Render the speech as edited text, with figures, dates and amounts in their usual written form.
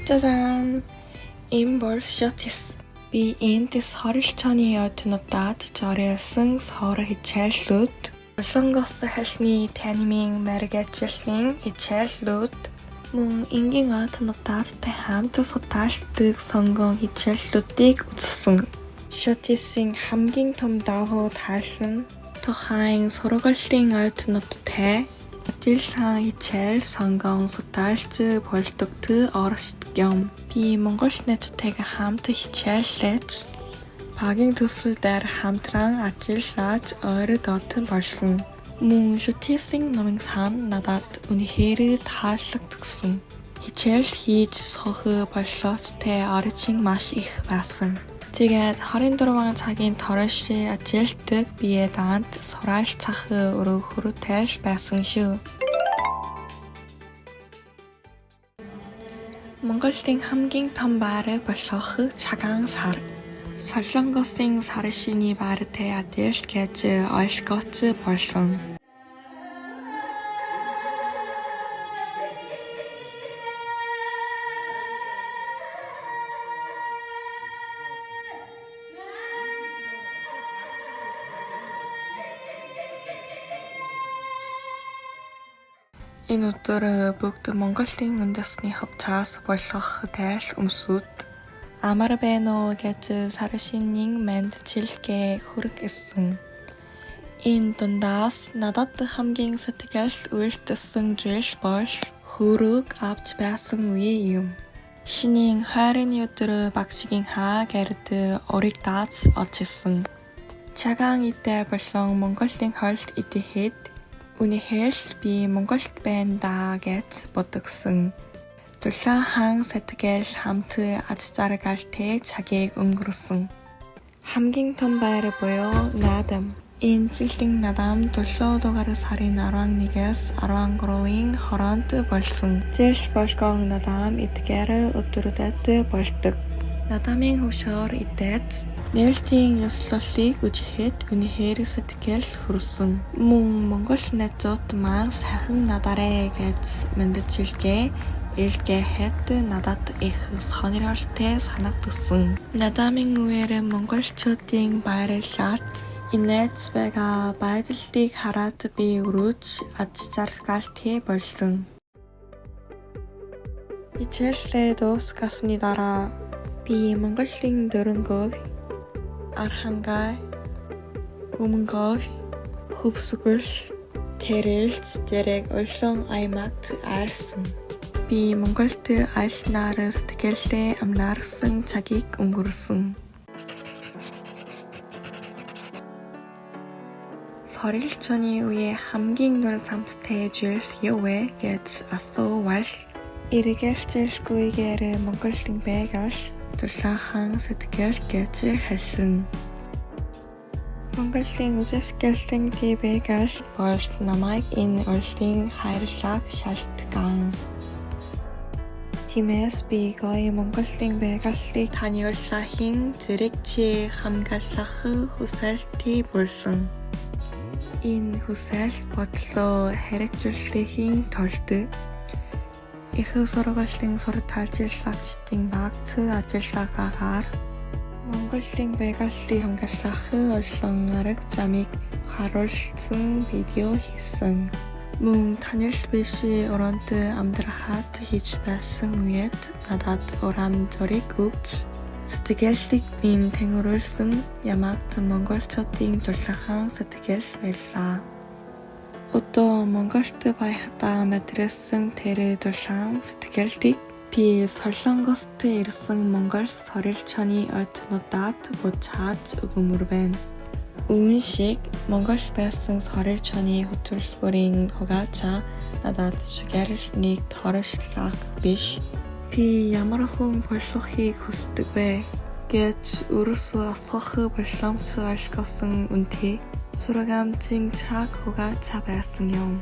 짜잔! 인볼 쇼티스. Би энд сорилчооны ойднуудад жорьсон соор хичээллүүд, Солонгос хэлний танимын мэргэжлийн хичээллүүд, мөн энгийн ойднуудтай хамт судаалдаг сонгон хичээллүүдийг үзсэн. 쇼티스ийн хамгийн том давуу тал нь тухайн сургуулийн ойднуудтай адилхан хичээл сонгон судаалж болдог оршдог юм. Би Монгол найзтайгаа хамт хичээллээд багийн төсөл дээр хамтран ажиллаж ойроод болсон. Мөн 쇼티스ийн номын сан надад үнэхээр таалагдсан. Хичээл хийж суух бололцтой орчин маш их байсан. Тэгээд 24 цагийн турш ажилладаг бие даанд суралцах өрөөхөртэй байсан шүү. Монголын хамгийн том байр болох цагаан сар. Солонгосын сар шиний байртай адил гэж ойлгож болсон. Энэ өдөр бүгд Монголын үндэсний хувцас болох дааш өмсөд амар байна уу гэж сар шинийн мэндчилгээ хүргэсэн. Энэ дундаас надад хамгийн сэтгэл үйлдэлсэн зүйл бол хөрөг авч байсан үе юм. Шинийн 20-ны өдөр багшийн хаа гэрд урыг дац очсон. Цагаан идэ болон Монголын хоолд идэхэд үнэхээр би Монголд байна даа гэж бодгсон. Дулаахан сэтгэл хамт аж жаргалтай цагийг өнгөрсөн. Хамгийн том байр буюу наадам. Энэ жилийн наадам 7 дугаар сарын 11-ээс 13-ийн хооронд болсон. Жил болгон наадам эдгээр өдрүүдэд болдог. Наадамын хөвшөөр идээд нээлтийн ёслолыг үжихэд үнэхээр сэтгэл хүрсэн. Мөн Монгол найзууд маань сайхан надараа гэж мэндчилгээ илгээхэд надад их сонирхолтой санагдсан. Наадамын үеэр монголчуудын баярлалт инээц байгаа байдлыг хараад би өрөөж аж жаргалтай болсон. Хичээлээ дуусгасны дараа би Монголын дөрөнгөө Архангай, Өмнөгов, Хөвсгөл, Тэрэлж зэрэг олон аймагт айлсан. Би Монголд айлнаар сэтгэлдээ амнаарсан цагийг өнгөрсөн. Сорилчооны үе хамгийн нэр самттай зүйл юу вэ гэж асуувал эргэлзэлгүйгээр Монголын байгаль дулаахан сэтгэл гэж хэлсэн. Монголын үжиглэлтийн байгаль бол намайг энэ урлагийн хайрлаг шалтгаан. Тиймээс би гоё Монголын байгалыг таниулахын зэрэг чи хамгаалах хүсэлтэй болсон. Энэ хүсэл бодлоо хэрэгжүүлэхийн тулд их сургуулийн сурталчилгчдын багц ажиллагаагаар Монголын байгалыг хамгаалах олон арга замыг харуулсан видео хийсэн. Мөн танил биш оронд амьдрахад хийж байсан үед надад урам зориг өгч сэтгэлийг минь тэнгэрүүлсэн ямагт монголчуудын дулаахан сэтгэл байлаа. Одоо Монголд байхдаа мэдрсэн тэр дулаан сэтгэлийг би Солонгост ирсэн Монгол сорилчооны ойднуудад буцааж өгмөр байна. Үүн шиг Монгол байсан сорилчооны хөтөлбөрийн хугацаа надад шүгэр нэг торшлах биш. Би ямар хүн болохыг хүсдэг вэ гэж өөрөөсөө асуух боломж олгосон үнэтэй. Сургамжийн цаг хугацаа байсан юм.